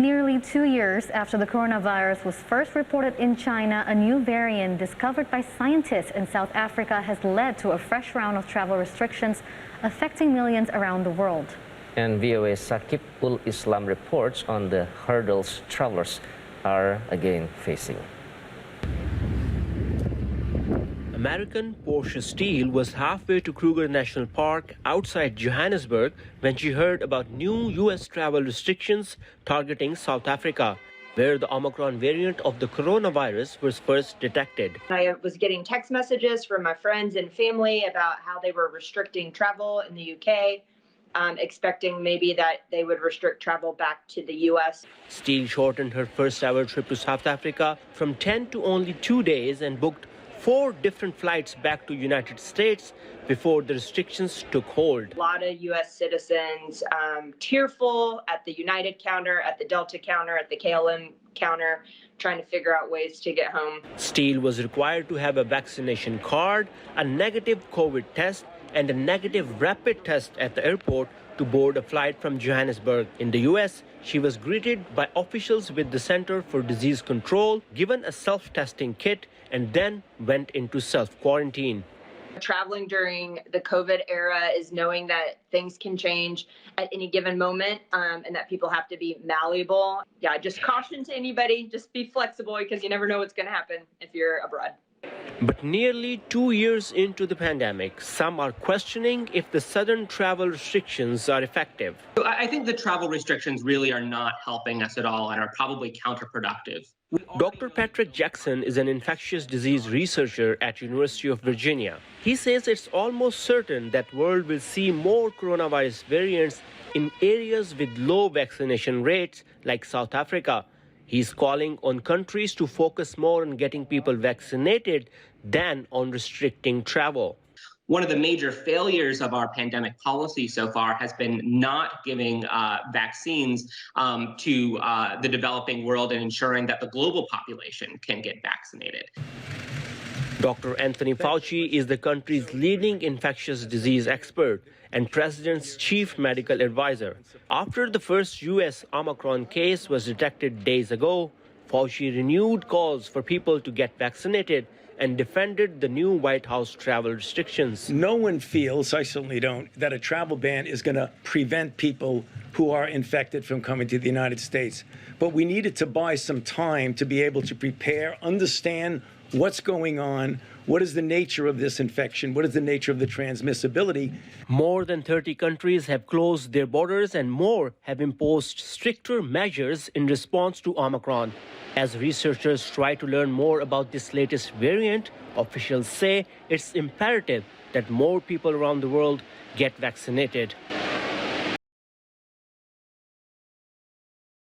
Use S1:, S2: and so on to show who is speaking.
S1: Nearly 2 years after the coronavirus was first reported in China, a new variant discovered by scientists in South Africa has led to a fresh round of travel restrictions affecting millions around the world.
S2: And VOA's Sakib Ul Islam reports on the hurdles travelers are again facing.
S3: American Portia Steele was halfway to Kruger National Park outside Johannesburg when she heard about new U.S. travel restrictions targeting South Africa, where the Omicron variant of the coronavirus was first detected.
S4: I was getting text messages from my friends and family about how they were restricting travel in the UK, expecting maybe that they would restrict travel back to the U.S.
S3: Steele shortened her first ever trip to South Africa from 10 to only 2 days and booked 4 different flights back to United States before the restrictions took hold.
S4: A lot of U.S. citizens tearful at the United counter, at the Delta counter, at the KLM counter, trying to figure out ways to get home.
S3: Steele was required to have a vaccination card, a negative COVID test, and a negative rapid test at the airport to board a flight from Johannesburg. In the U.S., she was greeted by officials with the Center for Disease Control, given a self-testing kit, and then went into self-quarantine.
S4: Traveling during the COVID era is knowing that things can change at any given moment and that people have to be malleable. Yeah, just caution to anybody, just be flexible because you never know what's going to happen if you're abroad.
S3: But nearly 2 years into the pandemic, some are questioning if the sudden travel restrictions are effective.
S5: I think the travel restrictions really are not helping us at all and are probably counterproductive.
S3: Dr. Patrick Jackson is an infectious disease researcher at University of Virginia. He says it's almost certain that world will see more coronavirus variants in areas with low vaccination rates like South Africa. He's calling on countries to focus more on getting people vaccinated than on restricting travel.
S5: One of the major failures of our pandemic policy so far has been not giving vaccines to the developing world and ensuring that the global population can get vaccinated.
S3: Dr. Anthony Fauci is the country's leading infectious disease expert and president's chief medical advisor. After the first U.S. Omicron case was detected days ago, Fauci renewed calls for people to get vaccinated and defended the new White House travel restrictions.
S6: No one feels, I certainly don't, that a travel ban is going to prevent people who are infected from coming to the United States. But we needed to buy some time to be able to prepare, understand what's going on, what is the nature of this infection, what is the nature of the transmissibility.
S3: More than 30 countries have closed their borders and more have imposed stricter measures in response to Omicron. As researchers try to learn more about this latest variant, officials say it's imperative that more people around the world get vaccinated.